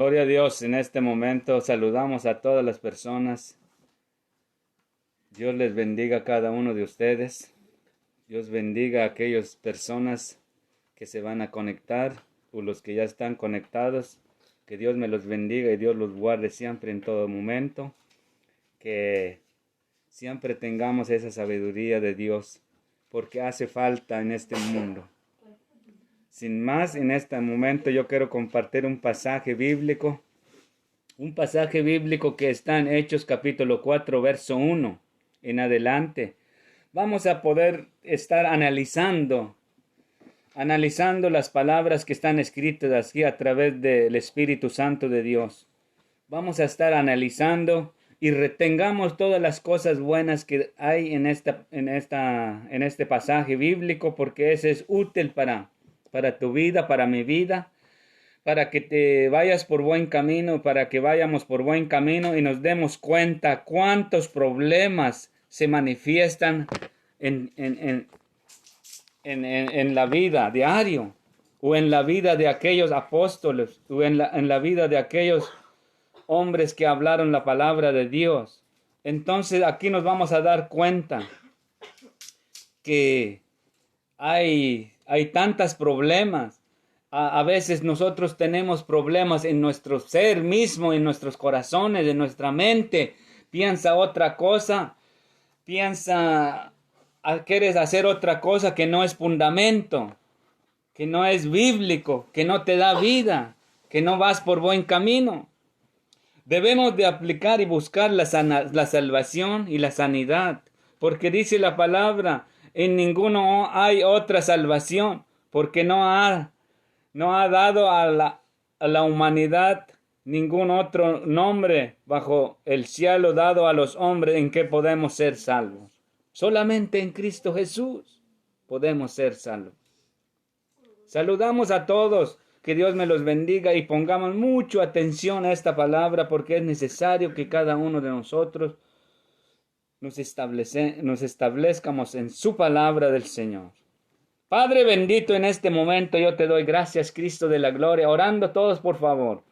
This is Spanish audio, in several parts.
Gloria a Dios, en este momento saludamos a todas las personas. Dios les bendiga a cada uno de ustedes. Dios bendiga a aquellas personas que se van a conectar o los que ya están conectados. Que Dios me los bendiga y Dios los guarde siempre en todo momento. Que siempre tengamos esa sabiduría de Dios, porque hace falta en este mundo. Sin más, en este momento yo quiero compartir un pasaje bíblico que está en Hechos capítulo 4, verso 1 en adelante. Vamos a poder estar analizando las palabras que están escritas aquí a través del Espíritu Santo de Dios. Vamos a estar analizando y retengamos todas las cosas buenas que hay en este pasaje bíblico, porque ese es útil para tu vida, para mi vida, para que te vayas por buen camino, para que vayamos por buen camino y nos demos cuenta cuántos problemas se manifiestan en la vida diario, o en la vida de aquellos apóstoles, o en la vida de aquellos hombres que hablaron la palabra de Dios. Entonces aquí nos vamos a dar cuenta que hay tantos problemas. A veces nosotros tenemos problemas en nuestro ser mismo, en nuestros corazones, en nuestra mente. Piensa otra cosa, quieres hacer otra cosa que no es fundamento, que no es bíblico, que no te da vida, que no vas por buen camino. Debemos de aplicar y buscar la salvación y la sanidad, porque dice la palabra, en ninguno hay otra salvación, porque no ha dado a la humanidad ningún otro nombre bajo el cielo dado a los hombres en que podemos ser salvos. Solamente en Cristo Jesús podemos ser salvos. Saludamos a todos. Que Dios me los bendiga y pongamos mucha atención a esta palabra, porque es necesario que cada uno de nosotros nos establezcamos en su palabra del Señor. Padre bendito, en este momento yo te doy gracias, Cristo de la gloria, orando todos por favor.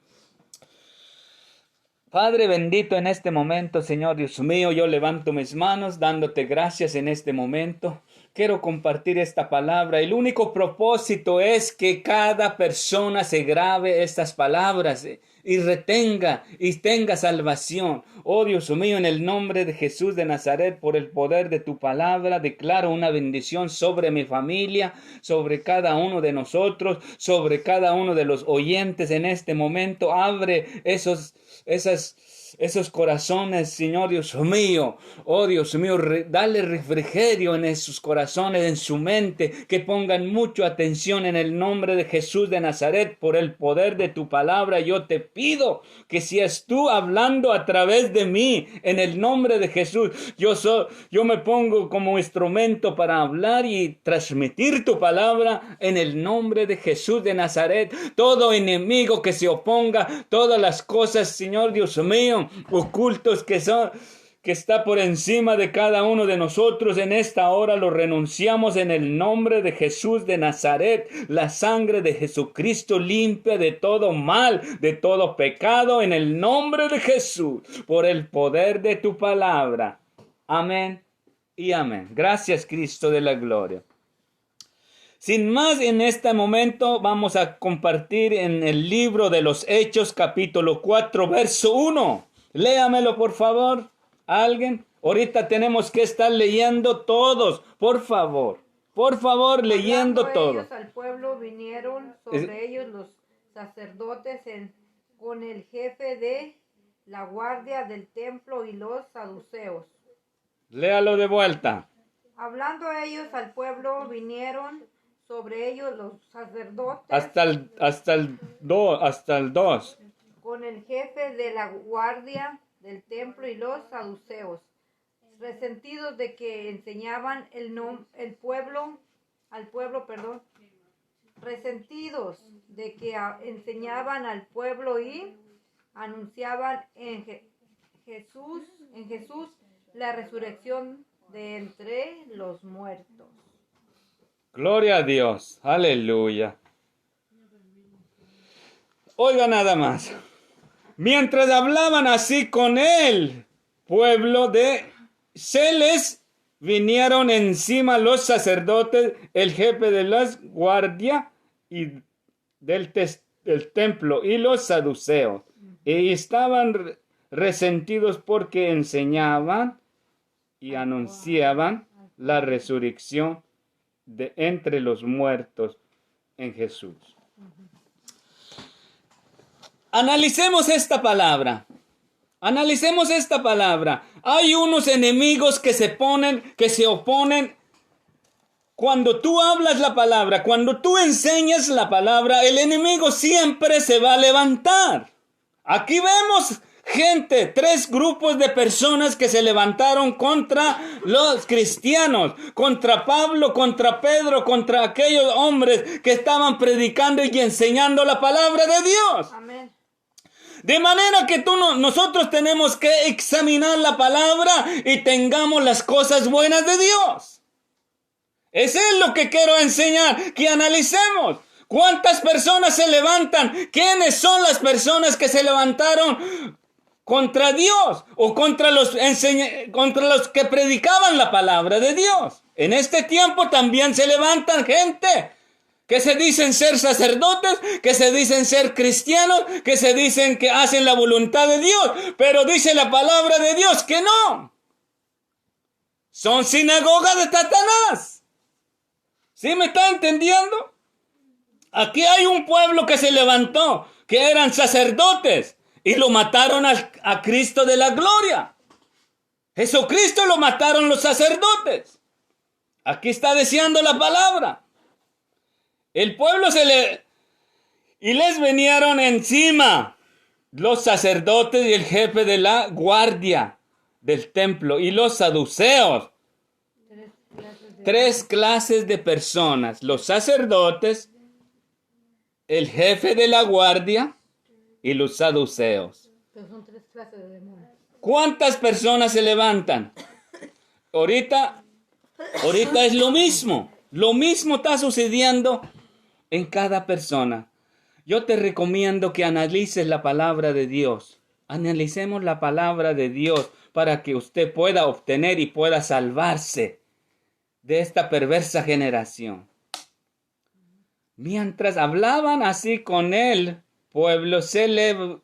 Padre bendito, en este momento, Señor Dios mío, yo levanto mis manos dándote gracias en este momento. Quiero compartir esta palabra. El único propósito es que cada persona se grabe estas palabras y retenga y tenga salvación. Oh Dios mío, en el nombre de Jesús de Nazaret, por el poder de tu palabra, declaro una bendición sobre mi familia, sobre cada uno de nosotros, sobre cada uno de los oyentes en este momento. Abre esos corazones, Señor Dios mío. Oh Dios mío, dale refrigerio en esos corazones, en su mente, que pongan mucha atención en el nombre de Jesús de Nazaret, por el poder de tu palabra. Yo te pido que seas tú hablando a través de mí, en el nombre de Jesús. Yo me pongo como instrumento para hablar y transmitir tu palabra en el nombre de Jesús de Nazaret. Todo enemigo que se oponga, todas las cosas, Señor Dios mío, ocultos que está por encima de cada uno de nosotros, en esta hora lo renunciamos en el nombre de Jesús de Nazaret. La sangre de Jesucristo limpia de todo mal, de todo pecado, en el nombre de Jesús, por el poder de tu palabra. Amén y amén. Gracias, Cristo de la gloria. Sin más, en este momento vamos a compartir en el libro de los Hechos, capítulo 4, verso 1. Léamelo, por favor. ¿Alguien? Ahorita tenemos que estar leyendo todos. Por favor, leyendo todos. Ellos al pueblo, vinieron sobre ellos los sacerdotes con el jefe de la guardia del templo y los saduceos. Léalo de vuelta. Hablando ellos al pueblo, vinieron sobre ellos los sacerdotes hasta el 2. Con el jefe de la guardia del templo y los saduceos, resentidos de que enseñaban resentidos de que enseñaban al pueblo y anunciaban en Jesús la resurrección de entre los muertos. Gloria a Dios, aleluya. Oiga nada más. Mientras hablaban así con el pueblo se les vinieron encima los sacerdotes, el jefe de la guardia y del templo y los saduceos. Y estaban resentidos porque enseñaban y anunciaban la resurrección de entre los muertos en Jesús. Analicemos esta palabra. Analicemos esta palabra. Hay unos enemigos que se oponen. Cuando tú hablas la palabra, cuando tú enseñas la palabra, el enemigo siempre se va a levantar. Aquí vemos gente, 3 grupos de personas que se levantaron contra los cristianos, contra Pablo, contra Pedro, contra aquellos hombres que estaban predicando y enseñando la palabra de Dios. Amén. De manera que nosotros tenemos que examinar la palabra y tengamos las cosas buenas de Dios. Eso es lo que quiero enseñar, que analicemos. ¿Cuántas personas se levantan? ¿Quiénes son las personas que se levantaron contra Dios o contra los que predicaban la palabra de Dios? En este tiempo también se levantan gente que se dicen ser sacerdotes, que se dicen ser cristianos, que se dicen que hacen la voluntad de Dios, pero dice la palabra de Dios que no. Son sinagogas de Satanás. ¿Sí me está entendiendo? Aquí hay un pueblo que se levantó, que eran sacerdotes, y lo mataron a Cristo de la gloria. Jesucristo lo mataron los sacerdotes. Aquí está diciendo la palabra. El pueblo y les vinieron encima los sacerdotes y el jefe de la guardia del templo y los saduceos. 3 clases de personas: los sacerdotes, el jefe de la guardia y los saduceos. Son 3 clases de demonios. ¿Cuántas personas se levantan? Ahorita es lo mismo. Lo mismo está sucediendo en cada persona. Yo te recomiendo que analices la palabra de Dios. Analicemos la palabra de Dios para que usted pueda obtener y pueda salvarse de esta perversa generación. Mientras hablaban así con el pueblo, se le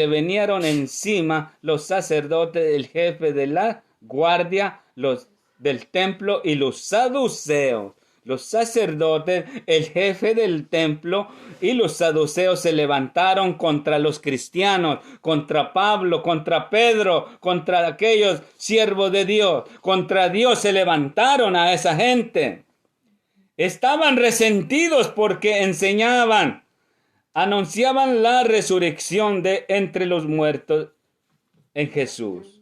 vinieron encima los sacerdotes, el jefe de la guardia, los del templo y los saduceos. Los sacerdotes, el jefe del templo y los saduceos se levantaron contra los cristianos, contra Pablo, contra Pedro, contra aquellos siervos de Dios. Contra Dios se levantaron a esa gente. Estaban resentidos porque anunciaban la resurrección de entre los muertos en Jesús.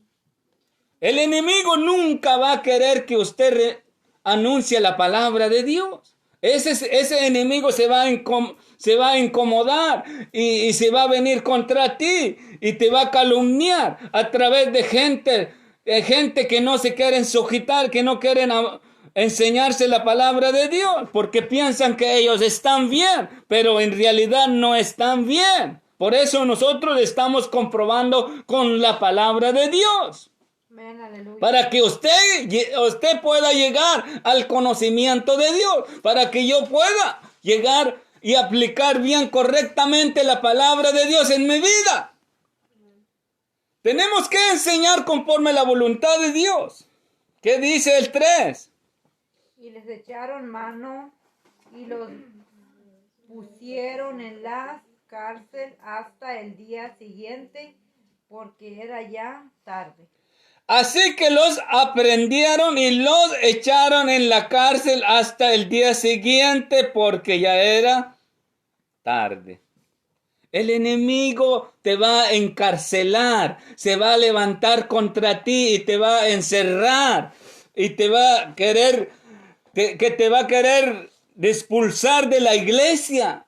El enemigo nunca va a querer que usted anuncie la palabra de Dios. Ese enemigo se va a incomodar y se va a venir contra ti y te va a calumniar a través de gente que no se quieren sujetar, que no quieren enseñarse la palabra de Dios, porque piensan que ellos están bien, pero en realidad no están bien. Por eso nosotros estamos comprobando con la palabra de Dios. Amén, para que usted pueda llegar al conocimiento de Dios, para que yo pueda llegar y aplicar bien correctamente la palabra de Dios en mi vida. Tenemos que enseñar conforme a la voluntad de Dios. ¿Qué dice el 3? Y les echaron mano y los pusieron en la cárcel hasta el día siguiente, porque era ya tarde. Así que los aprendieron y los echaron en la cárcel hasta el día siguiente, porque ya era tarde. El enemigo te va a encarcelar, se va a levantar contra ti y te va a encerrar y te va a querer expulsar de la iglesia.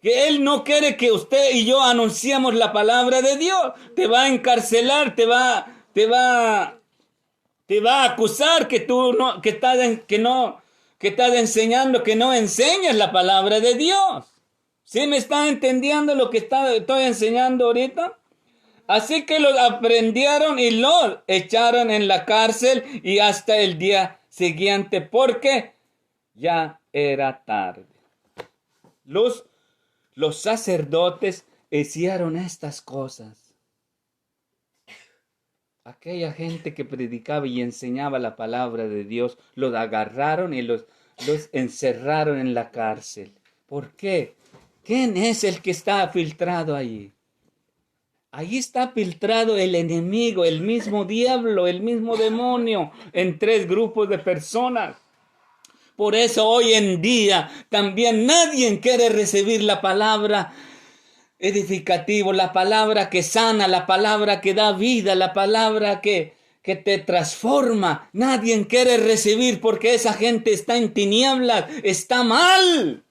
Que Él no quiere que usted y yo anunciemos la palabra de Dios. Te va a encarcelar, te va a acusar que tú que estás enseñando, que no enseñas la palabra de Dios. ¿Sí me están entendiendo lo que estoy enseñando ahorita? Así que los aprendieron y los echaron en la cárcel y hasta el día siguiente, porque ya era tarde. Los sacerdotes hicieron estas cosas. Aquella gente que predicaba y enseñaba la palabra de Dios, los agarraron y los encerraron en la cárcel. ¿Por qué? ¿Quién es el que está filtrado allí? Allí está filtrado el enemigo, el mismo diablo, el mismo demonio, en 3 grupos de personas. Por eso hoy en día también nadie quiere recibir la palabra edificativa, la palabra que sana, la palabra que da vida, la palabra que te transforma. Nadie quiere recibir porque esa gente está en tinieblas, está mal.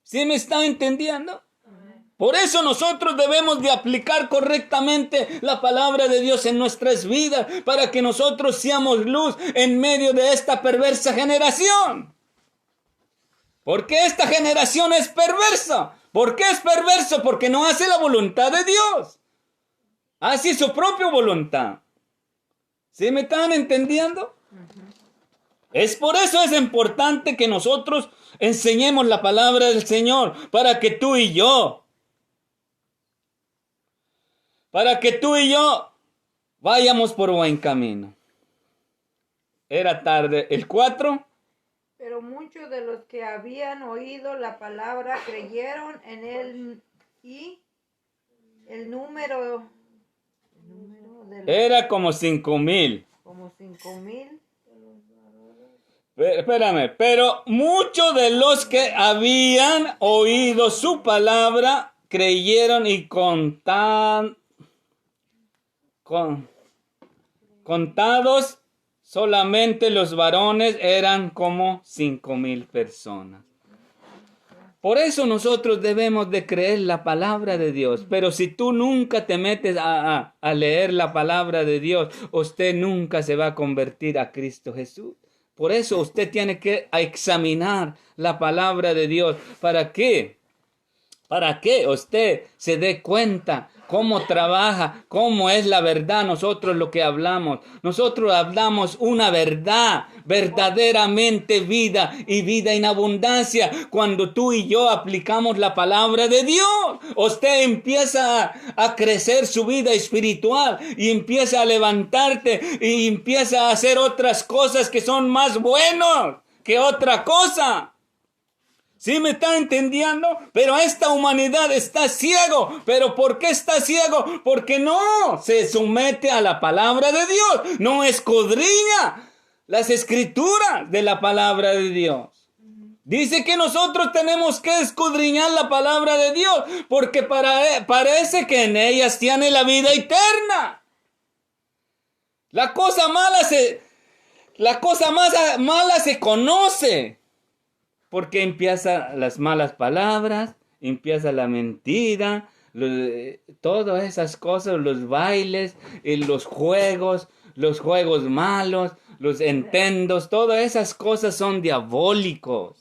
¿Sí me está entendiendo? Por eso nosotros debemos de aplicar correctamente la palabra de Dios en nuestras vidas, para que nosotros seamos luz en medio de esta perversa generación. Porque esta generación es perversa. ¿Por qué es perverso? Porque no hace la voluntad de Dios. Hace su propia voluntad. ¿Sí me están entendiendo? Es por eso es importante que nosotros enseñemos la palabra del Señor, para que tú y yo vayamos por buen camino. Era tarde. El 4. Pero muchos de los que habían oído la palabra creyeron en él, y el número era como 5,000. Como 5,000. Espérame, pero muchos de los que habían oído su palabra creyeron, y contados solamente los varones eran como 5,000 personas. Por eso nosotros debemos de creer la palabra de Dios. Pero si tú nunca te metes a leer la palabra de Dios, usted nunca se va a convertir a Cristo Jesús. Por eso usted tiene que examinar la palabra de Dios. ¿Para qué? Para que usted se dé cuenta cómo trabaja, cómo es la verdad. Nosotros lo que hablamos, nosotros hablamos una verdad, verdaderamente vida, y vida en abundancia. Cuando tú y yo aplicamos la palabra de Dios, usted empieza a crecer su vida espiritual, y empieza a levantarte, y empieza a hacer otras cosas que son más buenos que otra cosa. ¿Sí me está entendiendo? Pero esta humanidad está ciego. ¿Pero por qué está ciego? Porque no se somete a la palabra de Dios. No escudriña las escrituras de la palabra de Dios. Dice que nosotros tenemos que escudriñar la palabra de Dios, porque parece que en ellas tiene la vida eterna. La cosa mala se conoce. Porque empiezan las malas palabras, empieza la mentira, todas esas cosas, los bailes, los juegos malos, los entendos, todas esas cosas son diabólicos.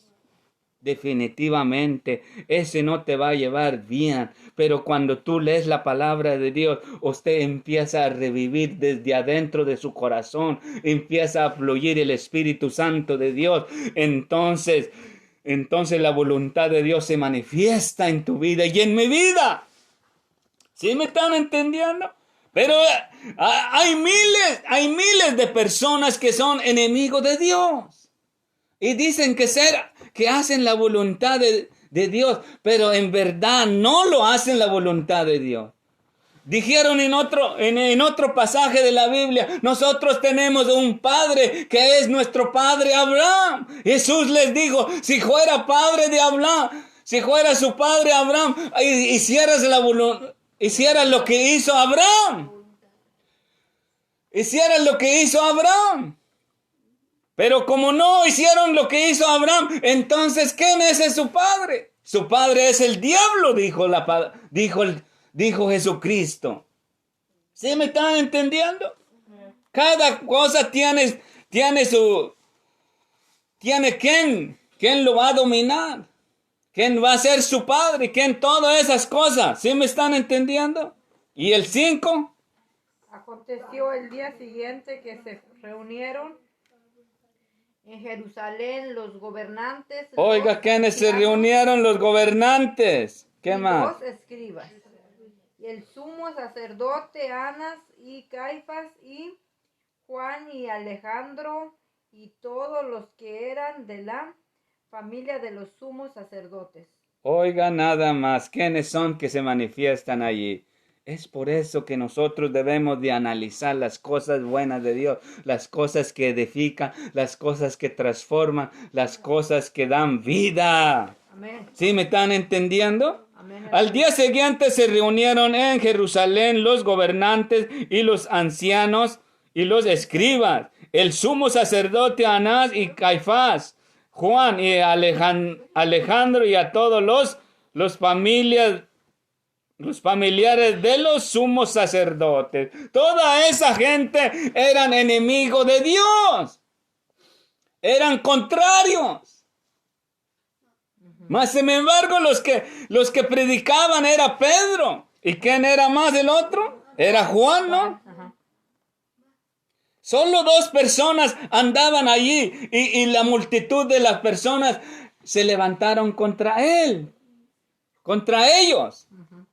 Definitivamente, ese no te va a llevar bien. Pero cuando tú lees la palabra de Dios, usted empieza a revivir desde adentro de su corazón, empieza a fluir el Espíritu Santo de Dios. Entonces la voluntad de Dios se manifiesta en tu vida y en mi vida. ¿Sí me están entendiendo? Pero hay miles de personas que son enemigos de Dios. Y dicen que hacen la voluntad de Dios, pero en verdad no lo hacen la voluntad de Dios. Dijeron en otro pasaje de la Biblia, nosotros tenemos un padre que es nuestro padre Abraham. Jesús les dijo, si fuera su padre Abraham, hicieras lo que hizo Abraham. Hicieras lo que hizo Abraham. Pero como no hicieron lo que hizo Abraham, entonces ¿quién es su padre? Su padre es el diablo, dijo Jesucristo. ¿Sí me están entendiendo? Cada cosa tiene quién lo va a dominar, quién va a ser su padre, quién todas esas cosas. ¿Sí me están entendiendo? Y el 5. Aconteció el día siguiente que se reunieron en Jerusalén los gobernantes. Oiga, los ¿quiénes se ancianos reunieron? Los gobernantes. ¿Qué y más? los escribas. Y el sumo sacerdote Anás y Caifás y Juan y Alejandro y todos los que eran de la familia de los sumos sacerdotes. Oiga, nada más. ¿Quiénes son que se manifiestan allí? Es por eso que nosotros debemos de analizar las cosas buenas de Dios, las cosas que edifican, las cosas que transforman, las cosas que dan vida. Amén. ¿Sí me están entendiendo? Amén. Al día siguiente se reunieron en Jerusalén los gobernantes y los ancianos y los escribas, el sumo sacerdote Anás y Caifás, Juan y Alejandro y a todos los familiares de los sumos sacerdotes. Toda esa gente eran enemigos de Dios. Eran contrarios. Mas, sin embargo, los que predicaban era Pedro. ¿Y quién era más el otro? Era Juan, ¿no? Ajá. Solo 2 personas andaban allí y la multitud de las personas se levantaron contra él, contra ellos,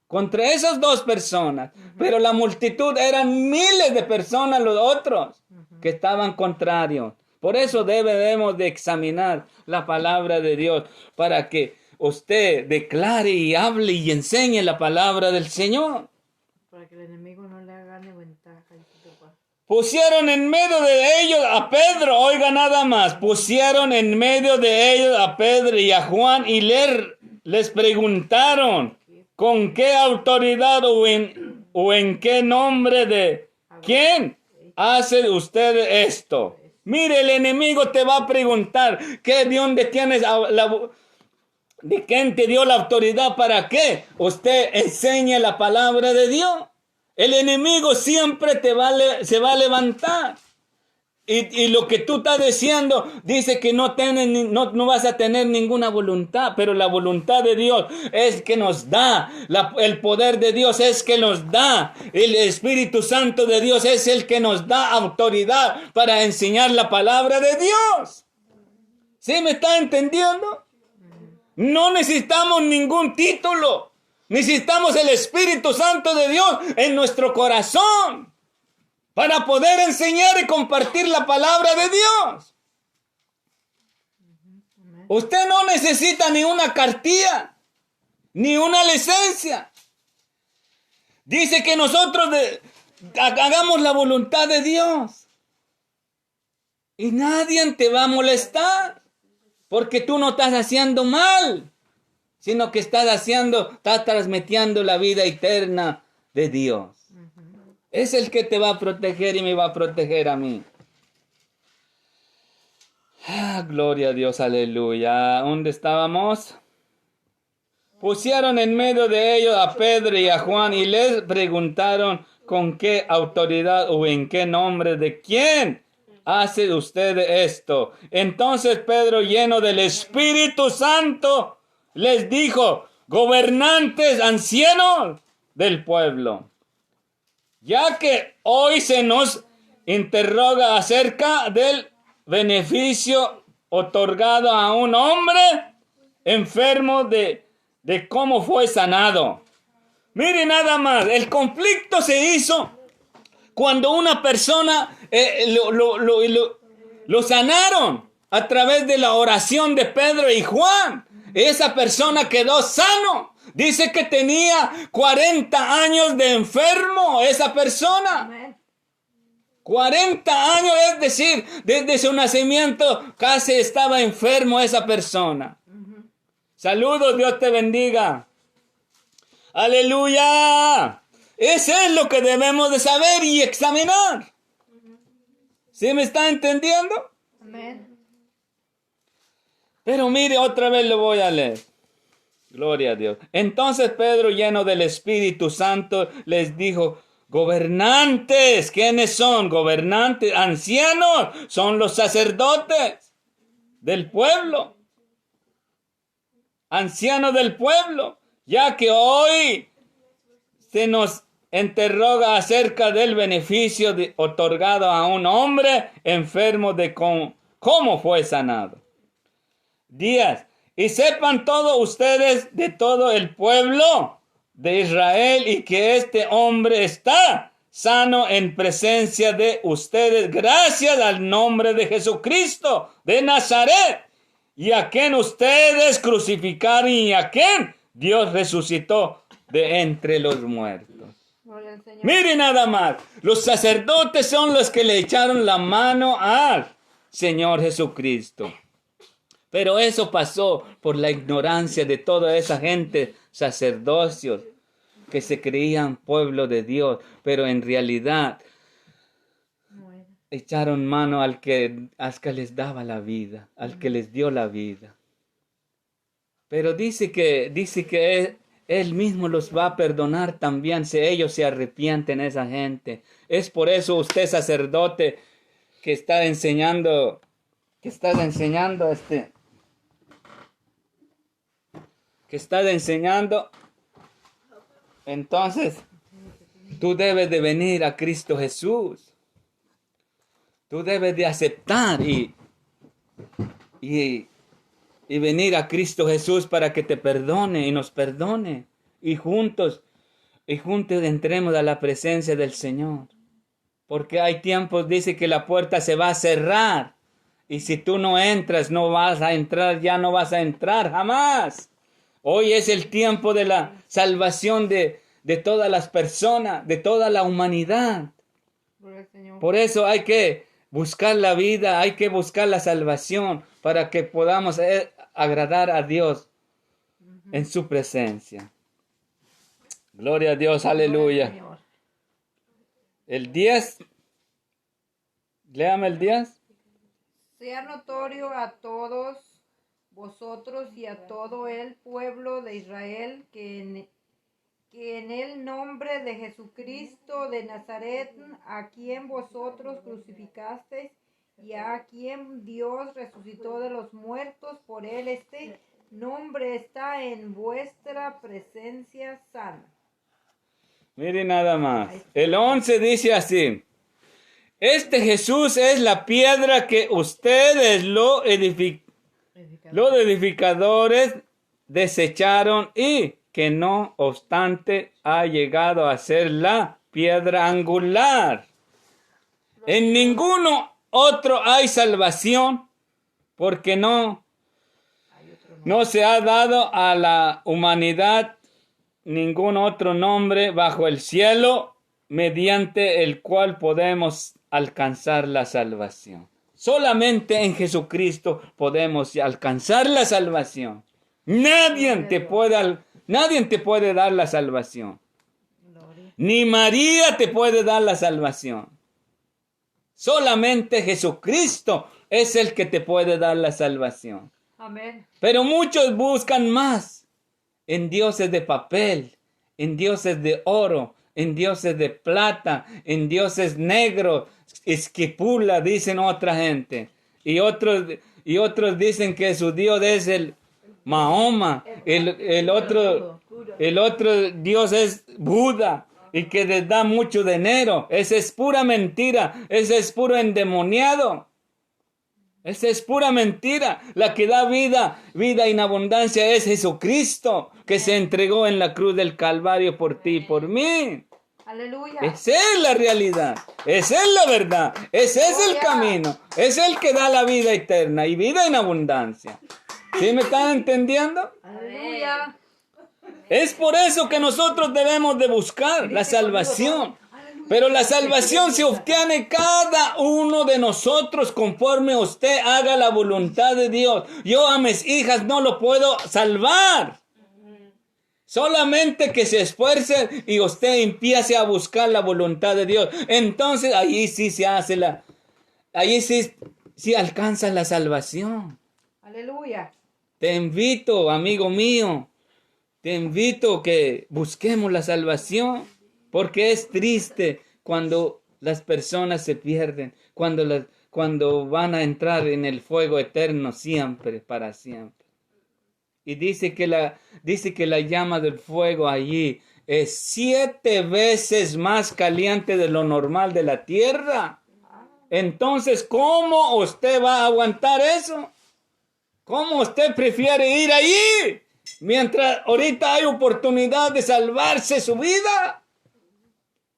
contra esas 2 personas. Pero la multitud eran miles de personas los otros que estaban contrarios. Por eso debemos de examinar la palabra de Dios para que usted declare y hable y enseñe la palabra del Señor. Para que el enemigo no le gane ventaja. Pusieron en medio de ellos a Pedro, oiga nada más, pusieron en medio de ellos a Pedro y a Juan y les preguntaron con qué autoridad o en qué nombre de quién hace usted esto. Mire, el enemigo te va a preguntar, ¿de dónde tienes de quién te dio la autoridad para qué? Usted enseñe la palabra de Dios. El enemigo siempre se va a levantar. Y lo que tú estás diciendo dice que no vas a tener ninguna voluntad, pero la voluntad de Dios es que nos da, el poder de Dios es que nos da, el Espíritu Santo de Dios es el que nos da autoridad para enseñar la palabra de Dios. ¿Sí me está entendiendo? No necesitamos ningún título. Necesitamos el Espíritu Santo de Dios en nuestro corazón para poder enseñar y compartir la palabra de Dios. Usted no necesita ni una cartilla, ni una licencia. Dice que nosotros hagamos la voluntad de Dios. Y nadie te va a molestar, porque tú no estás haciendo mal, sino que estás transmitiendo la vida eterna de Dios. Es el que te va a proteger y me va a proteger a mí. Gloria a Dios, aleluya. ¿Dónde estábamos? Pusieron en medio de ellos a Pedro y a Juan y les preguntaron con qué autoridad o en qué nombre de quién hace usted esto. Entonces Pedro, lleno del Espíritu Santo, les dijo: gobernantes, ancianos del pueblo, ya que hoy se nos interroga acerca del beneficio otorgado a un hombre enfermo de cómo fue sanado. Mire nada más, el conflicto se hizo cuando una persona lo sanaron a través de la oración de Pedro y Juan. Esa persona quedó sano. Dice que tenía 40 años de enfermo esa persona. Amén. 40 años, es decir, desde su nacimiento casi estaba enfermo esa persona. Saludos, Dios te bendiga. Aleluya. Eso es lo que debemos de saber y examinar. ¿Sí me está entendiendo? Amén. Pero mire, otra vez lo voy a leer. Gloria a Dios. Entonces Pedro, lleno del Espíritu Santo, les dijo: gobernantes. ¿Quiénes son? Gobernantes, ancianos, son los sacerdotes del pueblo. ancianos del pueblo, ya que hoy se nos interroga acerca del beneficio otorgado a un hombre enfermo de cómo fue sanado. 10. Y sepan todos ustedes de todo el pueblo de Israel y que este hombre está sano en presencia de ustedes gracias al nombre de Jesucristo de Nazaret, y a quien ustedes crucificaron y a quien Dios resucitó de entre los muertos. Miren nada más, los sacerdotes son los que le echaron la mano al Señor Jesucristo. Pero eso pasó por la ignorancia de toda esa gente, sacerdocios, que se creían pueblo de Dios, pero en realidad echaron mano al que les daba la vida, al que les dio la vida. Pero dice que él mismo los va a perdonar también si ellos se arrepienten, esa gente. Es por eso usted, sacerdote, que está enseñando entonces tú debes de venir a Cristo Jesús. Tú debes de aceptar y venir a Cristo Jesús para que te perdone y nos perdone. Y juntos entremos a la presencia del Señor. Porque hay tiempos, dice que la puerta se va a cerrar. Y si tú no entras, no vas a entrar, ya no vas a entrar jamás. Hoy es el tiempo de la salvación de todas las personas, de toda la humanidad. Por eso hay que buscar la vida, hay que buscar la salvación para que podamos agradar a Dios en su presencia. Gloria a Dios, aleluya. El 10, léame el 10. Sea notorio a todos vosotros y a todo el pueblo de Israel que en el nombre de Jesucristo de Nazaret, a quien vosotros crucificasteis y a quien Dios resucitó de los muertos, por él este nombre está en vuestra presencia sana. Miren nada más. El 11 dice así: este Jesús es la piedra que ustedes los edificadores desecharon y que no obstante ha llegado a ser la piedra angular. En ninguno otro hay salvación, porque no se ha dado a la humanidad ningún otro nombre bajo el cielo mediante el cual podemos alcanzar la salvación. Solamente en Jesucristo podemos alcanzar la salvación. Nadie te puede dar la salvación. Ni María te puede dar la salvación. Solamente Jesucristo es el que te puede dar la salvación. Amén. Pero muchos buscan más en dioses de papel, en dioses de oro, en dioses de plata, en dioses negros, esquipula, dicen otra gente. Y otros dicen que su Dios es el Mahoma, el otro Dios es Buda, y que les da mucho dinero. Esa es pura mentira, ese es puro endemoniado. Esa es pura mentira. La que da vida en abundancia es Jesucristo, que se entregó en la cruz del Calvario por ti y por mí. Aleluya. Esa es la realidad, esa es la verdad, ese es el camino, es el que da la vida eterna y vida en abundancia. ¿Sí me están entendiendo? Aleluya. Es por eso que nosotros debemos de buscar la salvación. Pero la salvación se obtiene cada uno de nosotros conforme usted haga la voluntad de Dios. Yo a mis hijas no lo puedo salvar. Solamente que se esfuerce y usted empiece a buscar la voluntad de Dios. Entonces ahí sí se hace ahí sí alcanza la salvación. Aleluya. Te invito, amigo mío, te invito que busquemos la salvación, porque es triste cuando las personas se pierden, cuando van a entrar en el fuego eterno siempre, para siempre. Y dice que la llama del fuego allí es 7 veces más caliente de lo normal de la tierra. Entonces, ¿cómo usted va a aguantar eso? ¿Cómo usted prefiere ir allí mientras ahorita hay oportunidad de salvarse su vida?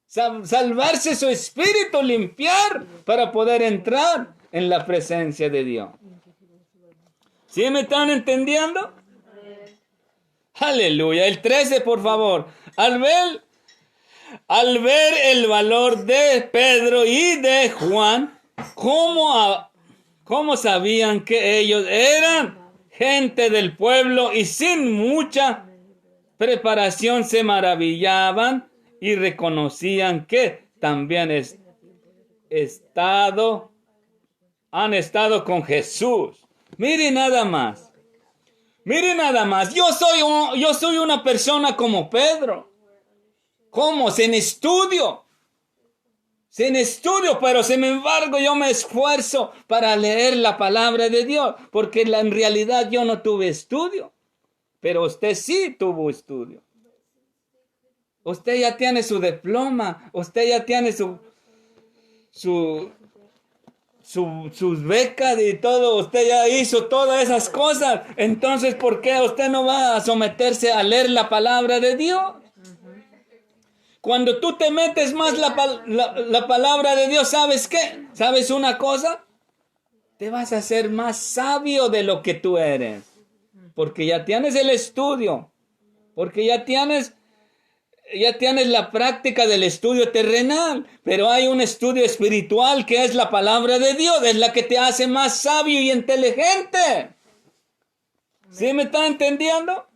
Salvarse su espíritu, limpiar para poder entrar en la presencia de Dios. ¿Sí me están entendiendo? Aleluya. El 13, por favor. Al ver el valor de Pedro y de Juan, ¿cómo sabían que ellos eran gente del pueblo y sin mucha preparación se maravillaban y reconocían que también han estado con Jesús? Mire nada más. Mire nada más. Yo soy una persona como Pedro. ¿Cómo? Sin estudio. Sin estudio, pero sin embargo yo me esfuerzo para leer la palabra de Dios, porque en realidad yo no tuve estudio, pero usted sí tuvo estudio. Usted ya tiene su diploma, usted ya tiene sus becas y todo, usted ya hizo todas esas cosas. Entonces, ¿por qué usted no va a someterse a leer la palabra de Dios? Cuando tú te metes más la palabra de Dios, ¿sabes qué? ¿Sabes una cosa? Te vas a hacer más sabio de lo que tú eres. Porque ya tienes el estudio. Porque ya tienes la práctica del estudio terrenal. Pero hay un estudio espiritual que es la palabra de Dios. Es la que te hace más sabio y inteligente. ¿Sí me está entendiendo?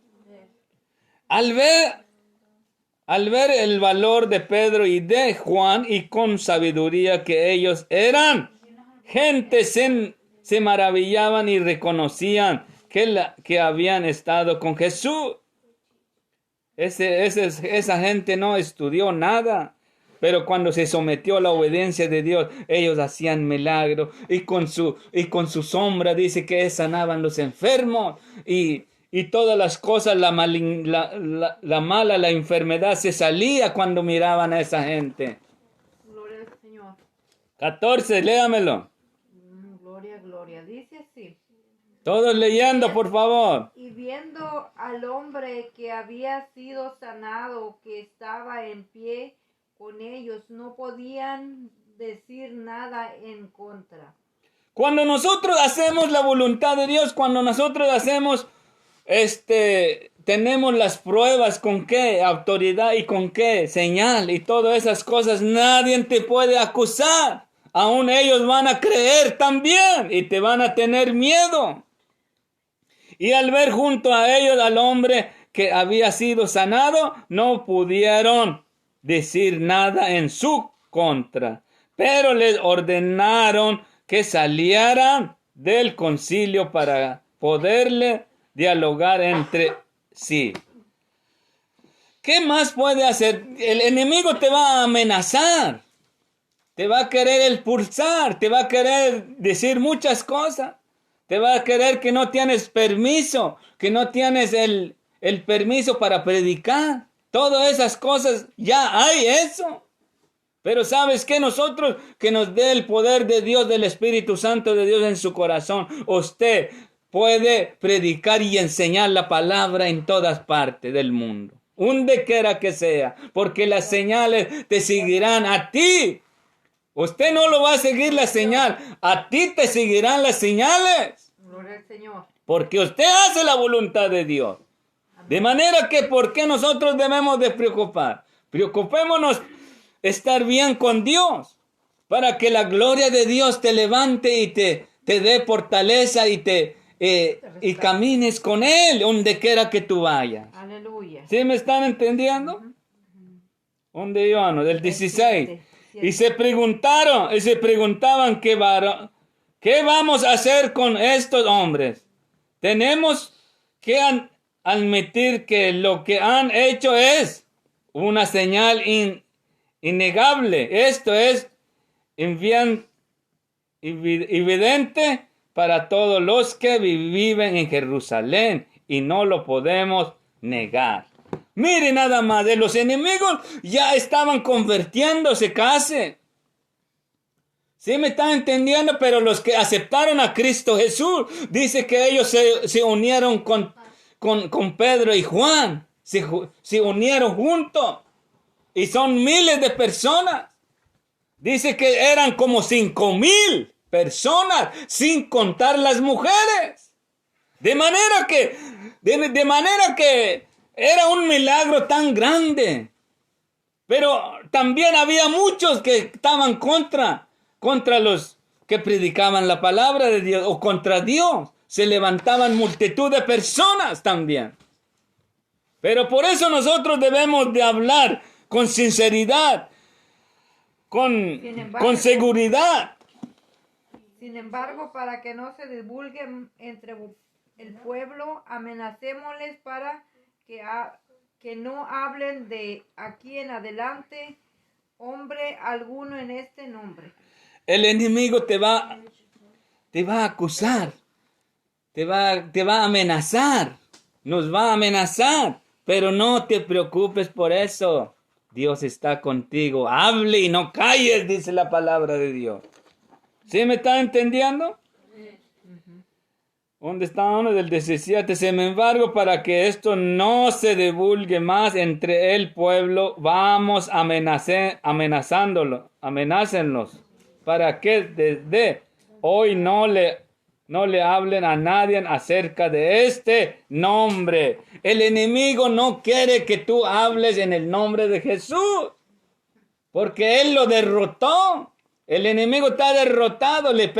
Al ver el valor de Pedro y de Juan y con sabiduría que ellos eran gente, se maravillaban y reconocían que habían estado con Jesús. Esa gente no estudió nada, pero cuando se sometió a la obediencia de Dios, ellos hacían milagros y con su sombra dice que sanaban los enfermos y todas las cosas, la mala, la enfermedad se salía cuando miraban a esa gente. Gloria al Señor. 14, léamelo. Gloria, gloria. Dice así. Todos leyendo, por favor. Y viendo al hombre que había sido sanado, que estaba en pie con ellos, no podían decir nada en contra. Cuando nosotros hacemos la voluntad de Dios, cuando nosotros hacemos tenemos las pruebas con qué autoridad y con qué señal y todas esas cosas, nadie te puede acusar. Aún ellos van a creer también y te van a tener miedo. Y al ver junto a ellos al hombre que había sido sanado, no pudieron decir nada en su contra, pero les ordenaron que salieran del concilio para poderle dialogar entre sí. ¿Qué más puede hacer? El enemigo te va a amenazar, te va a querer expulsar, te va a querer decir muchas cosas, te va a querer que no tienes permiso, que no tienes el permiso para predicar. Todas esas cosas, ya hay eso. Pero ¿sabes qué? Nosotros, que nos dé el poder de Dios, del Espíritu Santo de Dios en su corazón, usted puede predicar y enseñar la palabra en todas partes del mundo, donde quiera que sea, porque las señales te seguirán a ti. Usted no lo va a seguir la señal, a ti te seguirán las señales. Gloria al Señor. Porque usted hace la voluntad de Dios. Amén. De manera que, ¿por qué nosotros debemos de preocupar? Preocupémonos estar bien con Dios, para que la gloria de Dios te levante y te dé fortaleza y camines con Él donde quiera que tú vayas. Aleluya. ¿Sí me están entendiendo? ¿Dónde iban? Del 16. Y se preguntaban qué vamos a hacer con estos hombres. Tenemos que admitir que lo que han hecho es una señal innegable. Esto es evidente para todos los que viven en Jerusalén y no lo podemos negar. Mire nada más, de los enemigos ya estaban convirtiéndose casi. ¿Sí me están entendiendo? Pero los que aceptaron a Cristo Jesús, dice que ellos se unieron con Pedro y Juan. Se unieron juntos. Y son miles de personas. Dice que eran como 5,000 personas, sin contar las mujeres. De manera que era un milagro tan grande. Pero también había muchos que estaban contra los que predicaban la palabra de Dios, o contra Dios. Se levantaban multitud de personas también. Pero por eso nosotros debemos de hablar con sinceridad, con seguridad. Sin embargo, para que no se divulgue entre el pueblo, amenacémosles para que no hablen de aquí en adelante hombre alguno en este nombre. El enemigo te va a acusar, te va a amenazar, nos va a amenazar, pero no te preocupes por eso. Dios está contigo. Hable y no calles, dice la palabra de Dios. ¿Sí me está entendiendo? ¿Dónde está uno del 17? Sin embargo, para que esto no se divulgue más entre el pueblo, vamos amenazándolos, amenácenlos, para que desde hoy no le hablen a nadie acerca de este nombre. El enemigo no quiere que tú hables en el nombre de Jesús, porque Él lo derrotó. El enemigo está derrotado, le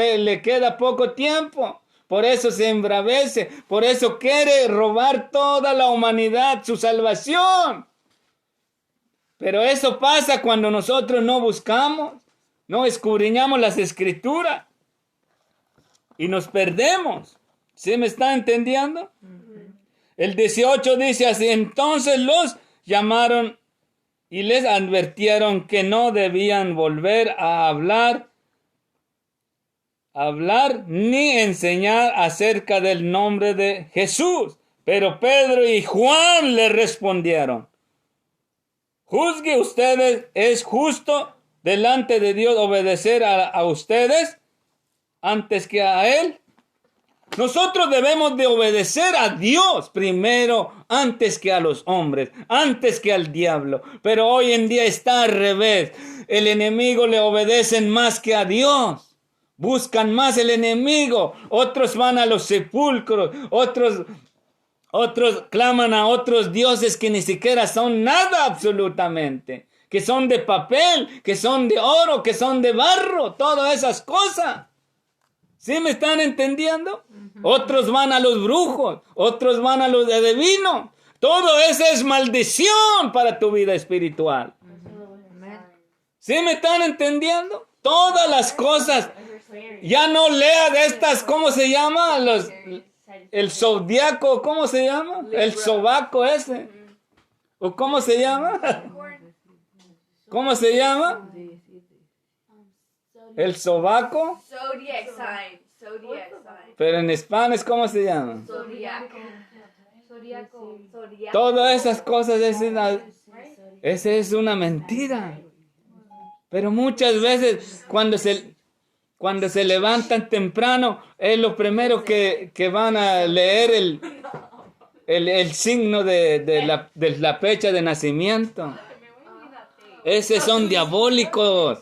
queda poco tiempo. Por eso se embravece, por eso quiere robar toda la humanidad, su salvación. Pero eso pasa cuando nosotros no buscamos, no escudriñamos las Escrituras y nos perdemos. ¿Sí me está entendiendo? El 18 dice así: entonces los llamaron y les advirtieron que no debían volver a hablar ni enseñar acerca del nombre de Jesús. Pero Pedro y Juan le respondieron: juzgue ustedes, ¿es justo delante de Dios obedecer a ustedes antes que a Él? Nosotros debemos de obedecer a Dios primero, antes que a los hombres, antes que al diablo. Pero hoy en día está al revés. El enemigo le obedecen más que a Dios. Buscan más el enemigo. Otros van a los sepulcros. Otros claman a otros dioses que ni siquiera son nada absolutamente. Que son de papel, que son de oro, que son de barro. Todas esas cosas. ¿Sí me están entendiendo? Otros van a los brujos. Otros van a los adivinos. Todo eso es maldición para tu vida espiritual. ¿Sí me están entendiendo? Todas las cosas. Ya no lea de estas, ¿cómo se llama? El zodiaco, ¿cómo se llama? El sobaco ese. ¿O cómo se llama? ¿Cómo se llama? El sobaco. Zodiac sign. Pero en español, ¿cómo se llama? Zodiaco. Todas esas cosas, esa es una mentira. Pero muchas veces cuando se levantan temprano, es lo primero que van a leer el signo de la fecha de nacimiento. Esos son diabólicos.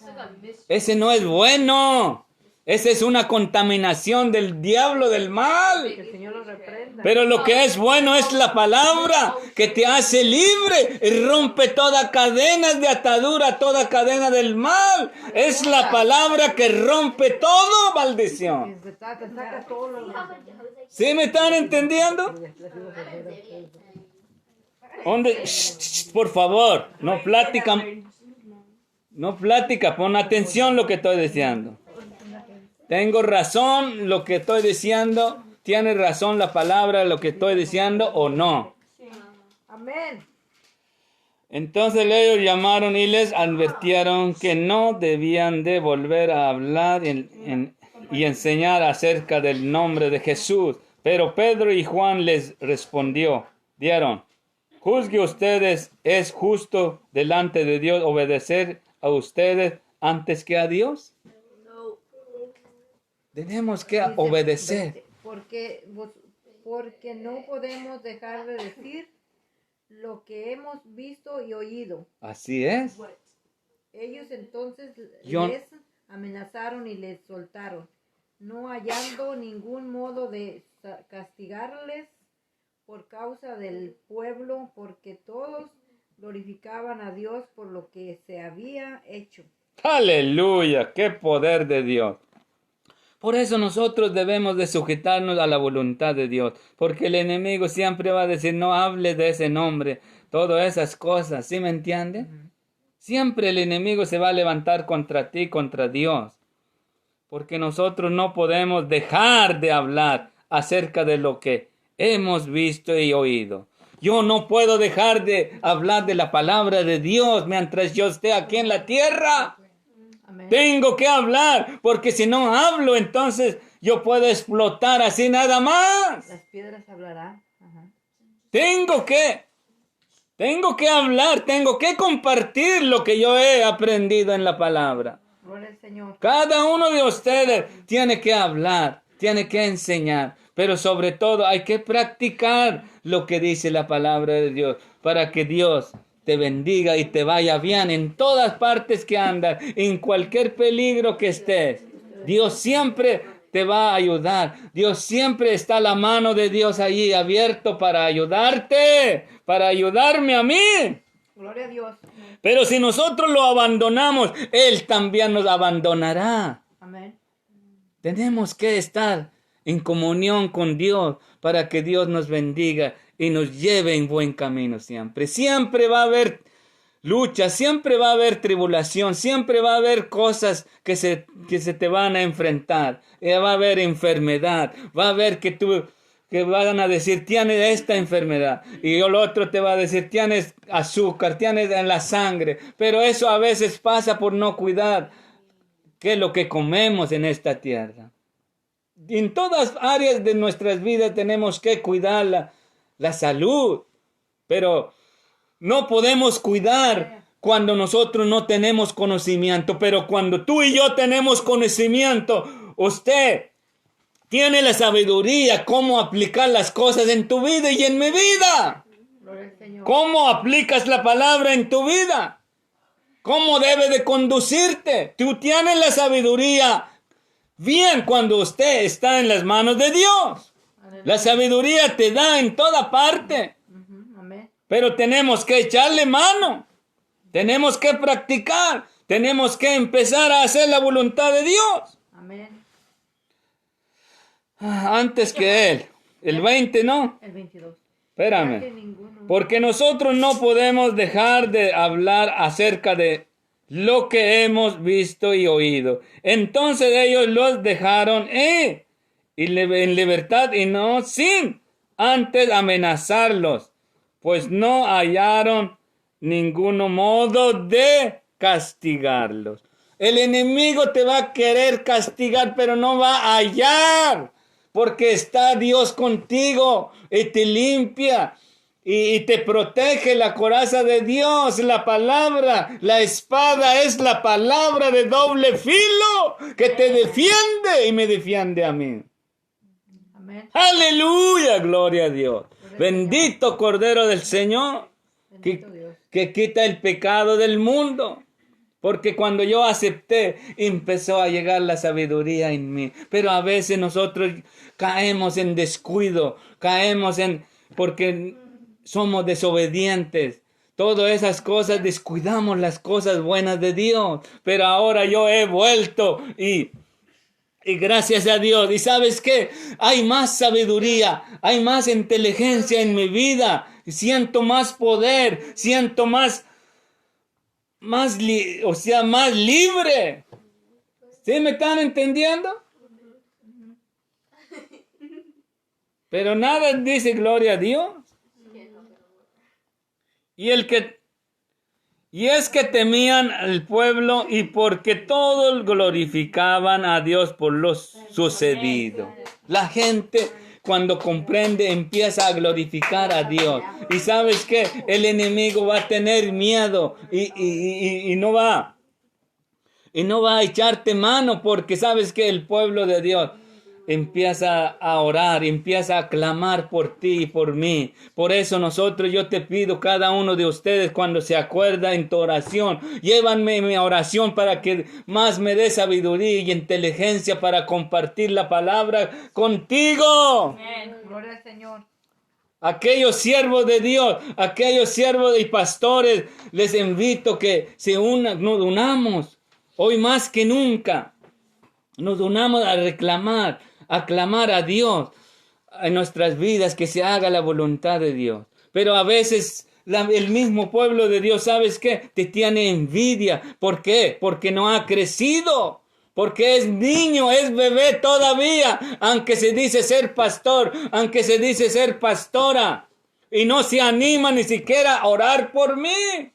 Ese no es bueno. Esa es una contaminación del diablo, del mal. Que el Señor lo reprenda. Pero lo que es bueno es la palabra que te hace libre y rompe toda cadena de atadura, toda cadena del mal. Es la palabra que rompe todo maldición. Que te saca todo lo... ¿Sí me están entendiendo? ¿Dónde? Por favor, no plática, pon atención lo que estoy diciendo. Tengo razón lo que estoy diciendo, tiene razón la palabra lo que estoy diciendo o no. Amén. Entonces ellos llamaron y les advirtieron que no debían de volver a hablar y enseñar acerca del nombre de Jesús, Pero Pedro y Juan les dieron, juzgue ustedes, es justo delante de Dios obedecer a ustedes antes que a Dios. No. Tenemos que Dice, obedecer. porque no podemos dejar de decir lo que hemos visto y oído. Así es. What? Ellos entonces Yo- les amenazaron y les soltaron, no hallando ningún modo de castigarles por causa del pueblo, porque todos glorificaban a Dios por lo que se había hecho. Aleluya, qué poder de Dios. Por eso nosotros debemos de sujetarnos a la voluntad de Dios, porque el enemigo siempre va a decir, no hable de ese nombre, todas esas cosas, ¿sí me entiende? Siempre el enemigo se va a levantar contra ti, contra Dios, porque nosotros no podemos dejar de hablar acerca de lo que hemos visto y oído. Yo no puedo dejar de hablar de la palabra de Dios mientras yo esté aquí en la tierra. Amén. Tengo que hablar, porque si no hablo, entonces yo puedo explotar así nada más. Las piedras hablarán. Ajá. Tengo que hablar, tengo que compartir lo que yo he aprendido en la palabra. Gloria al Señor. Cada uno de ustedes tiene que hablar, tiene que enseñar, pero sobre todo hay que practicar lo que dice la palabra de Dios para que Dios te bendiga y te vaya bien en todas partes que andas, en cualquier peligro que estés. Dios siempre te va a ayudar. Dios siempre está la mano de Dios allí abierto para ayudarte, para ayudarme a mí. Gloria a Dios. Pero si nosotros lo abandonamos, Él también nos abandonará. Amén. Tenemos que estar en comunión con Dios para que Dios nos bendiga y nos lleve en buen camino siempre. Siempre va a haber lucha, siempre va a haber tribulación, siempre va a haber cosas que se te van a enfrentar. Va a haber enfermedad, va a haber que van a decir, tienes esta enfermedad. Y el otro te va a decir, tienes azúcar, tienes en la sangre. Pero eso a veces pasa por no cuidar qué es lo que comemos en esta tierra. En todas áreas de nuestras vidas tenemos que cuidar la salud, pero no podemos cuidar cuando nosotros no tenemos conocimiento, pero cuando tú y yo tenemos conocimiento, usted tiene la sabiduría cómo aplicar las cosas en tu vida y en mi vida. Gloria al Señor. ¿Cómo aplicas la palabra en tu vida? ¿Cómo debe de conducirte? Tú tienes la sabiduría bien cuando usted está en las manos de Dios. La sabiduría te da en toda parte. Ujú. Amén. Pero tenemos que echarle mano. Tenemos que practicar. Tenemos que empezar a hacer la voluntad de Dios. Amén. Antes que Él. El 20, ¿no? El 22. Ya Espérame. que ninguno- Porque nosotros no podemos dejar de hablar acerca de lo que hemos visto y oído. Entonces ellos los dejaron en libertad y no sin antes amenazarlos, pues no hallaron ningún modo de castigarlos. El enemigo te va a querer castigar, pero no va a hallar, porque está Dios contigo y te limpia. Y te protege la coraza de Dios, la palabra, la espada es la palabra de doble filo que te defiende y me defiende a mí. Amén. Aleluya, gloria a Dios. Bendito Cordero del Señor Bendito Dios. que quita el pecado del mundo. Porque cuando yo acepté, empezó a llegar la sabiduría en mí. Pero a veces nosotros caemos en descuido, porque somos desobedientes. Todas esas cosas, descuidamos las cosas buenas de Dios. Pero ahora yo he vuelto y gracias a Dios. ¿Y sabes qué? Hay más sabiduría, hay más inteligencia en mi vida. Siento más poder, siento más libre. ¿Sí me están entendiendo? Pero nada dice gloria a Dios. Y es que temían al pueblo y porque todos glorificaban a Dios por lo sucedido. La gente cuando comprende, empieza a glorificar a Dios. Y sabes que el enemigo va a tener miedo y no va a echarte mano, porque sabes que el pueblo de Dios empieza a orar, empieza a clamar por ti y por mí. Por eso yo te pido, cada uno de ustedes, cuando se acuerda en tu oración, llévanme mi oración para que más me dé sabiduría y inteligencia para compartir la palabra contigo. Amen. Gloria al Señor. Aquellos siervos de Dios, aquellos siervos y pastores, les invito que nos unamos hoy más que nunca. Nos unamos a clamar a Dios en nuestras vidas, que se haga la voluntad de Dios. Pero a veces el mismo pueblo de Dios, ¿sabes qué? Te tiene envidia. ¿Por qué? Porque no ha crecido. Porque es niño, es bebé todavía, aunque se dice ser pastor, aunque se dice ser pastora, y no se anima ni siquiera a orar por mí.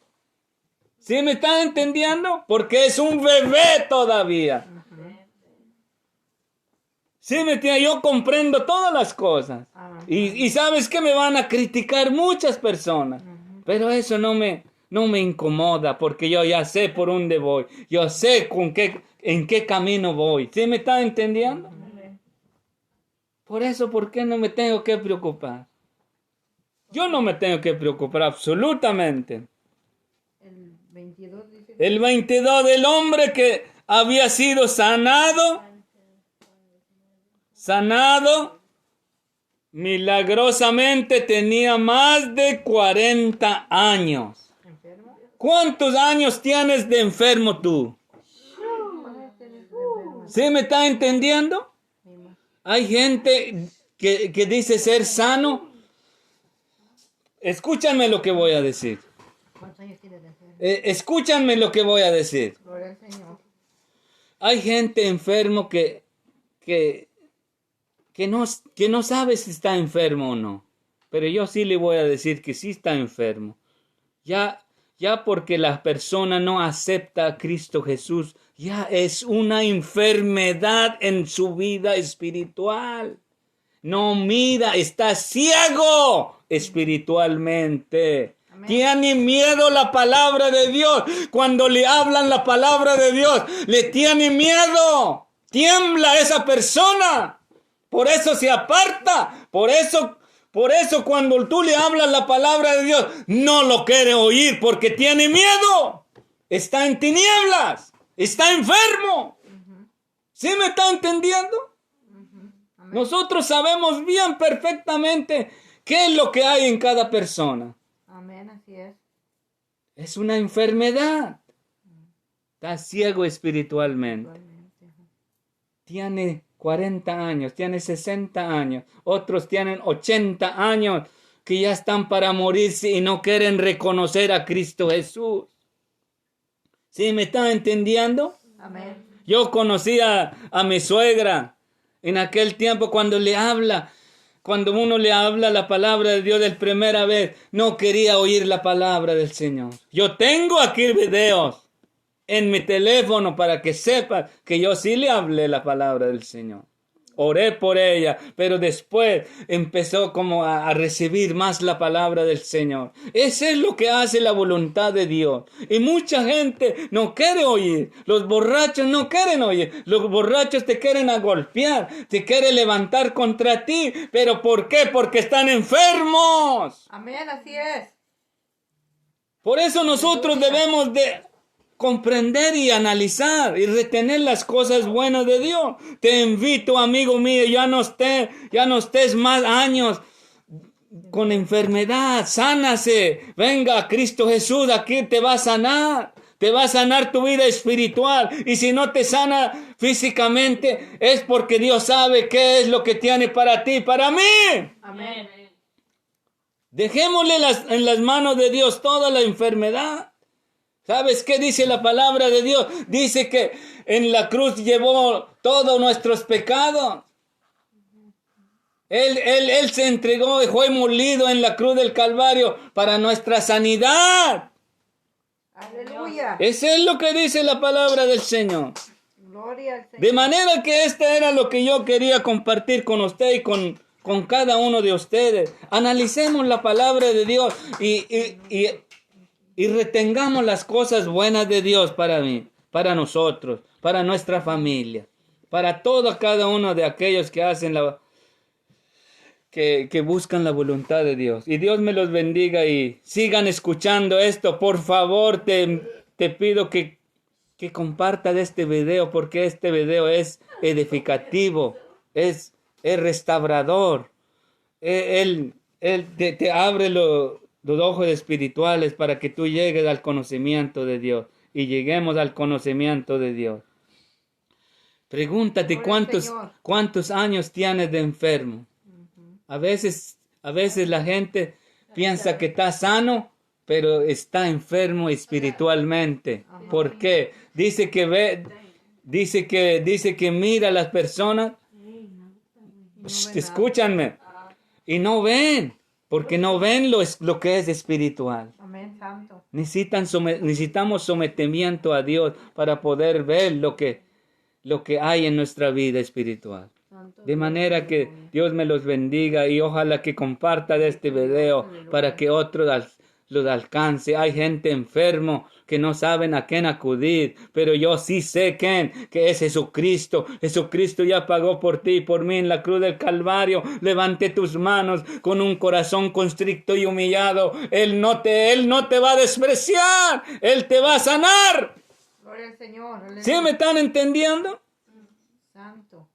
¿Sí me están entendiendo? Porque es un bebé todavía. Sí, yo comprendo todas las cosas. Y sabes que me van a criticar muchas personas. Pero eso no me incomoda, porque yo ya sé por dónde voy. Yo sé en qué camino voy. ¿Sí me están entendiendo? Por eso, ¿por qué no me tengo que preocupar? Yo no me tengo que preocupar absolutamente. El 22 dice. El 22 del hombre que había sido sanado milagrosamente, tenía más de 40 años. ¿Enfermo? ¿Cuántos años tienes de enfermo tú? ¿Sí me está entendiendo? Hay gente que dice ser sano. Escúchame lo que voy a decir. ¿Cuántos años tienes de enfermo? Escúchame lo que voy a decir. Gloria al Señor. Hay gente enfermo que no sabe si está enfermo o no. Pero yo sí le voy a decir que sí está enfermo. Ya porque la persona no acepta a Cristo Jesús, ya es una enfermedad en su vida espiritual. No mira, está ciego espiritualmente. Amén. Tiene miedo la palabra de Dios. Cuando le hablan la palabra de Dios, le tiene miedo. Tiembla esa persona. Por eso se aparta. Por eso cuando tú le hablas la palabra de Dios, no lo quiere oír porque tiene miedo. Está en tinieblas. Está enfermo. ¿Sí me está entendiendo? Nosotros sabemos bien perfectamente qué es lo que hay en cada persona. Amén, así es. Es una enfermedad. Está ciego espiritualmente. Tiene 40 años, tiene 60 años. Otros tienen 80 años que ya están para morirse y no quieren reconocer a Cristo Jesús. ¿Sí me está entendiendo? Amén. Yo conocí a mi suegra en aquel tiempo cuando uno le habla la palabra de Dios de primera vez, no quería oír la palabra del Señor. Yo tengo aquí videos en mi teléfono para que sepas que yo sí le hablé la palabra del Señor. Oré por ella, pero después empezó como a recibir más la palabra del Señor. Eso es lo que hace la voluntad de Dios. Y mucha gente no quiere oír. Los borrachos no quieren oír. Los borrachos te quieren golpear, te quieren levantar contra ti. ¿Pero por qué? Porque están enfermos. Amén, así es. Por eso nosotros debemos de comprender y analizar y retener las cosas buenas de Dios. Te invito, amigo mío, ya no estés más años con enfermedad. Sánase. Venga, Cristo Jesús aquí te va a sanar. Te va a sanar tu vida espiritual. Y si no te sana físicamente, es porque Dios sabe qué es lo que tiene para ti, para mí. Amén. Dejémosle en las manos de Dios toda la enfermedad. ¿Sabes qué dice la palabra de Dios? Dice que en la cruz llevó todos nuestros pecados. Él se entregó y fue molido en la cruz del Calvario para nuestra sanidad. Aleluya. Eso es lo que dice la palabra del Señor. Gloria al Señor. De manera que era lo que yo quería compartir con usted y con con cada uno de ustedes. Analicemos la palabra de Dios y retengamos las cosas buenas de Dios para mí, para nosotros, para nuestra familia, para cada uno de aquellos que hacen que buscan la voluntad de Dios. Y Dios me los bendiga y sigan escuchando esto. Por favor, te pido que compartas este video, porque este video es edificativo, es restaurador. Él te abre los ojos espirituales para que tú llegues al conocimiento de Dios y lleguemos al conocimiento de Dios. Pregúntate cuántos años tienes de enfermo. A veces la gente piensa que está sano, pero está enfermo espiritualmente. ¿Por qué? Dice que mira a las personas, escúchanme, y no ven, porque no ven lo que es espiritual. Amén, santo. Necesitamos sometimiento a Dios para poder ver lo que hay en nuestra vida espiritual. De manera que Dios me los bendiga y ojalá que compartan este video para que otros los alcance. Hay gente enfermo que no saben a quién acudir, pero yo sí sé que es Jesucristo. Jesucristo ya pagó por ti y por mí en la cruz del Calvario. Levante tus manos con un corazón constricto y humillado. Él no te va a despreciar. Él te va a sanar. Gloria al Señor. Aleluya. ¿Sí me están entendiendo? Santo.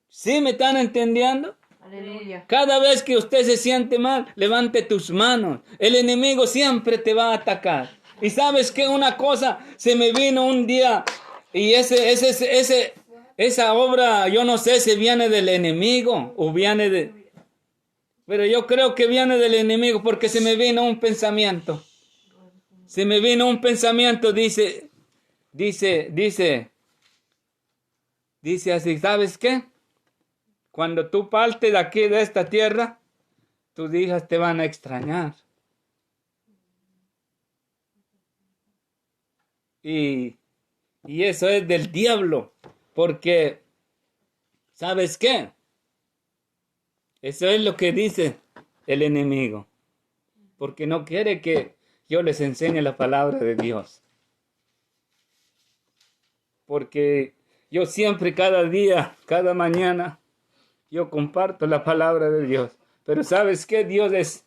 ¿Sí me están entendiendo? Aleluya. Cada vez que usted se siente mal, levante tus manos. El enemigo siempre te va a atacar. Y sabes que una cosa se me vino un día y esa obra, yo no sé si viene del enemigo o viene pero yo creo que viene del enemigo porque se me vino un pensamiento. Se me vino un pensamiento, dice así, ¿sabes qué? Cuando tú partes de aquí, de esta tierra, tus hijas te van a extrañar. Y eso es del diablo, porque, ¿sabes qué? Eso es lo que dice el enemigo, porque no quiere que yo les enseñe la palabra de Dios. Porque yo siempre, cada día, cada mañana, yo comparto la palabra de Dios. Pero ¿sabes qué? Dios es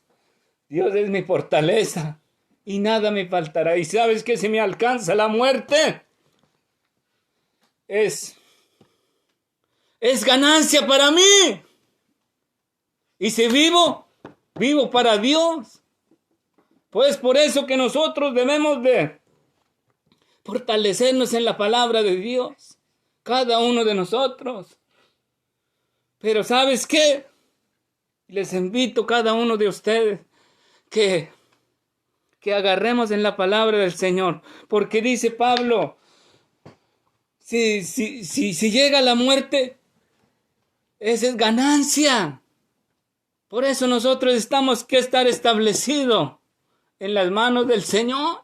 mi fortaleza y nada me faltará. Y ¿sabes qué? Si me alcanza la muerte, es ganancia para mí. Y si vivo para Dios. Pues por eso que nosotros debemos de fortalecernos en la palabra de Dios. Cada uno de nosotros. Pero ¿sabes qué? Les invito a cada uno de ustedes que agarremos en la palabra del Señor. Porque dice Pablo, si llega la muerte, esa es ganancia. Por eso nosotros estamos que estar establecidos en las manos del Señor.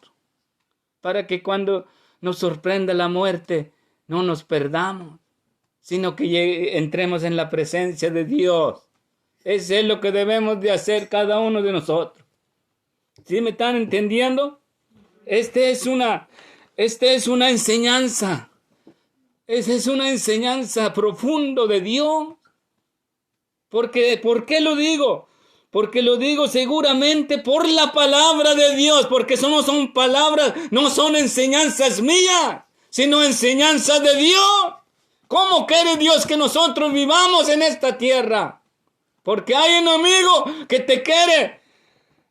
Para que cuando nos sorprenda la muerte, no nos perdamos, sino que entremos en la presencia de Dios. Eso es lo que debemos de hacer cada uno de nosotros. ¿Sí me están entendiendo? Esta es una enseñanza. Esa es una enseñanza profunda de Dios. ¿Por qué lo digo? Porque lo digo seguramente por la palabra de Dios, porque eso no son palabras, no son enseñanzas mías, sino enseñanzas de Dios. ¿Cómo quiere Dios que nosotros vivamos en esta tierra? Porque hay enemigo que te quiere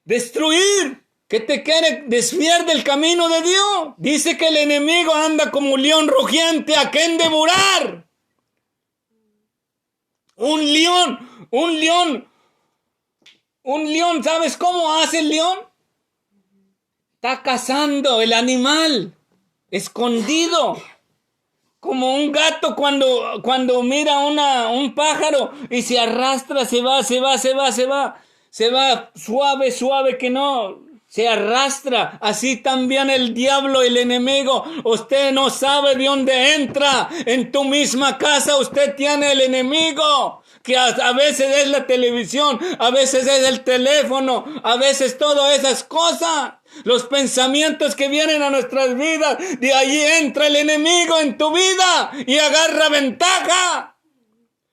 destruir, que te quiere desviar del camino de Dios. Dice que el enemigo anda como un león rugiente a quien devorar. Un león, ¿sabes cómo hace el león? Está cazando el animal, escondido. Como un gato cuando mira un pájaro y se arrastra, se va suave que no, se arrastra. Así también el diablo, el enemigo, usted no sabe de dónde entra. En tu misma casa usted tiene el enemigo que a veces es la televisión, a veces es el teléfono, a veces todas esas cosas. Los pensamientos que vienen a nuestras vidas, de allí entra el enemigo en tu vida y agarra ventaja.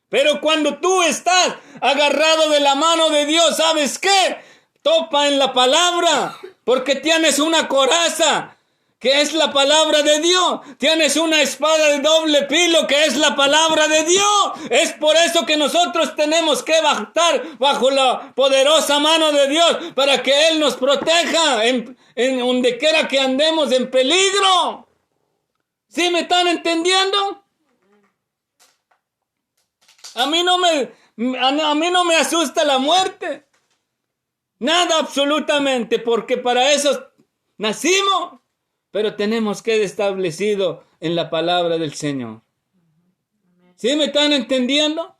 Pero cuando tú estás agarrado de la mano de Dios, ¿sabes qué? Topa en la palabra, porque tienes una coraza, que es la palabra de Dios. Tienes una espada de doble filo, que es la palabra de Dios. Es por eso que nosotros tenemos que estar bajo la poderosa mano de Dios, para que Él nos proteja en donde quiera que andemos en peligro. ¿Sí me están entendiendo? A mí no me asusta la muerte. Nada, absolutamente, porque para eso nacimos. Pero tenemos que establecido en la palabra del Señor. ¿Sí me están entendiendo?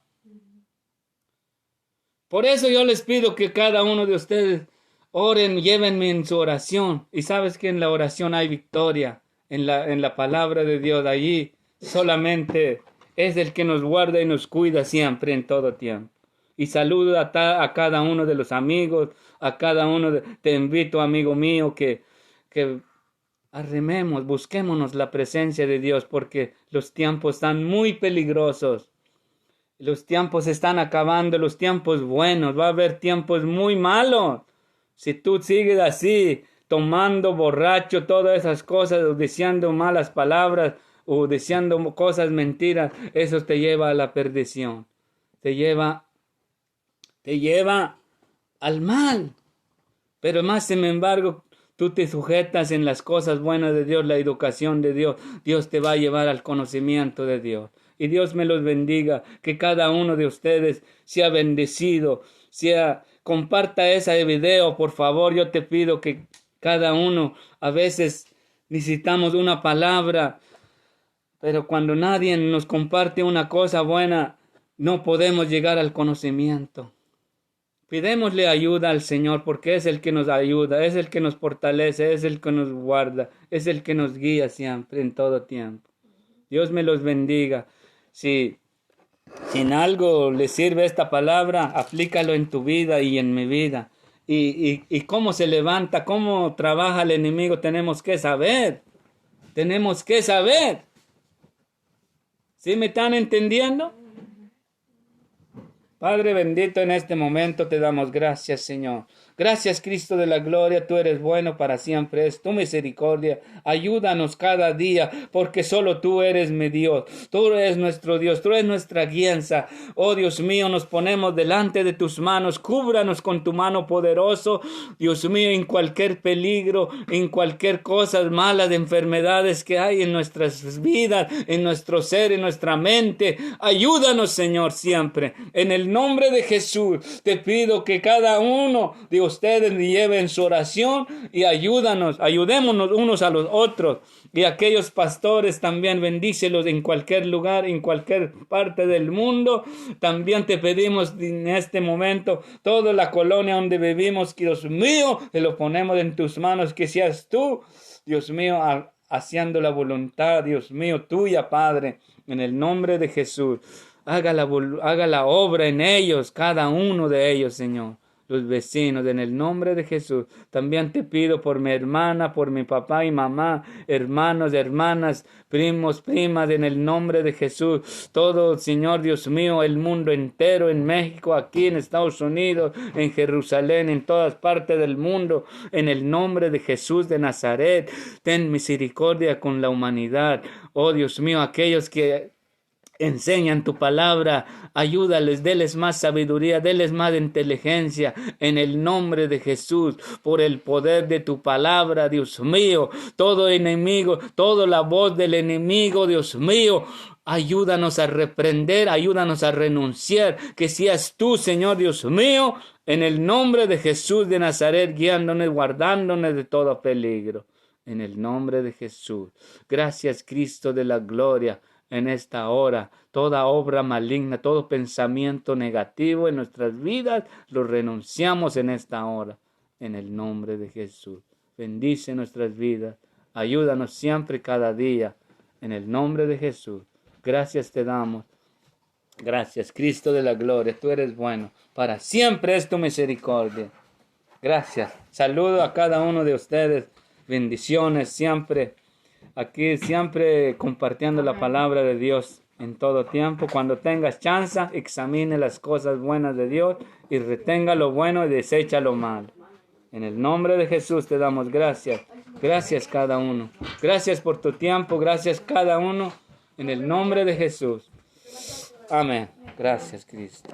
Por eso yo les pido que cada uno de ustedes oren, llévenme en su oración. Y sabes que en la oración hay victoria. En la palabra de Dios, allí solamente es el que nos guarda y nos cuida siempre, en todo tiempo. Y saludo a cada uno de los amigos, a cada uno te invito, amigo mío, que arrememos, busquémonos la presencia de Dios, porque los tiempos están muy peligrosos. Los tiempos están acabando, los tiempos buenos. Va a haber tiempos muy malos. Si tú sigues así, tomando borracho, todas esas cosas, o deseando malas palabras, o deseando cosas mentiras, eso te lleva a la perdición. Te lleva al mal. Pero más sin embargo, tú te sujetas en las cosas buenas de Dios, la educación de Dios. Dios te va a llevar al conocimiento de Dios. Y Dios me los bendiga, que cada uno de ustedes sea bendecido, comparta ese video, por favor. Yo te pido que cada uno, a veces necesitamos una palabra, pero cuando nadie nos comparte una cosa buena, no podemos llegar al conocimiento. Pidémosle ayuda al Señor, porque es el que nos ayuda, es el que nos fortalece, es el que nos guarda, es el que nos guía siempre, en todo tiempo. Dios me los bendiga. Si en algo le sirve esta palabra, aplícalo en tu vida y en mi vida. Y cómo se levanta, cómo trabaja el enemigo, tenemos que saber. Tenemos que saber. ¿Sí me están entendiendo? Padre bendito, en este momento te damos gracias, Señor. Gracias, Cristo de la gloria, tú eres bueno para siempre, es tu misericordia. Ayúdanos cada día, porque solo tú eres mi Dios. Tú eres nuestro Dios, tú eres nuestra guianza. Oh Dios mío, nos ponemos delante de tus manos, cúbranos con tu mano poderoso. Dios mío, en cualquier peligro, en cualquier cosa malas, enfermedades que hay en nuestras vidas, en nuestro ser, en nuestra mente. Ayúdanos, Señor, siempre. En el nombre de Jesús, te pido que cada uno de ustedes me lleven su oración y ayudémonos unos a los otros. Y aquellos pastores también, bendícelos en cualquier lugar, en cualquier parte del mundo. También te pedimos en este momento, toda la colonia donde vivimos, que Dios mío, te lo ponemos en tus manos, que seas tú, Dios mío, haciendo la voluntad, Dios mío, tuya, Padre, en el nombre de Jesús. Haga la obra en ellos, cada uno de ellos, Señor. Los vecinos, en el nombre de Jesús. También te pido por mi hermana, por mi papá y mamá, hermanos, hermanas, primos, primas, en el nombre de Jesús. Todo, Señor Dios mío, el mundo entero, en México, aquí en Estados Unidos, en Jerusalén, en todas partes del mundo, en el nombre de Jesús de Nazaret. Ten misericordia con la humanidad. Oh Dios mío, aquellos que enseñan tu palabra, ayúdales, déles más sabiduría, déles más inteligencia, en el nombre de Jesús, por el poder de tu palabra, Dios mío. Todo enemigo, toda la voz del enemigo, Dios mío, ayúdanos a reprender, ayúdanos a renunciar, que seas tú, Señor Dios mío, en el nombre de Jesús de Nazaret, guiándonos, guardándonos de todo peligro, en el nombre de Jesús. Gracias, Cristo de la gloria. En esta hora, toda obra maligna, todo pensamiento negativo en nuestras vidas, lo renunciamos en esta hora, en el nombre de Jesús. Bendice nuestras vidas, ayúdanos siempre, cada día, en el nombre de Jesús. Gracias te damos, Gracias, Cristo de la gloria. Tú eres bueno. Para siempre es tu misericordia. Gracias. Saludo a cada uno de ustedes. Bendiciones siempre. Aquí siempre compartiendo la palabra de Dios en todo tiempo. Cuando tengas chance, examine las cosas buenas de Dios y retenga lo bueno y desecha lo malo. En el nombre de Jesús te damos gracias. Gracias cada uno. Gracias por tu tiempo. Gracias cada uno. En el nombre de Jesús. Amén. Gracias, Cristo.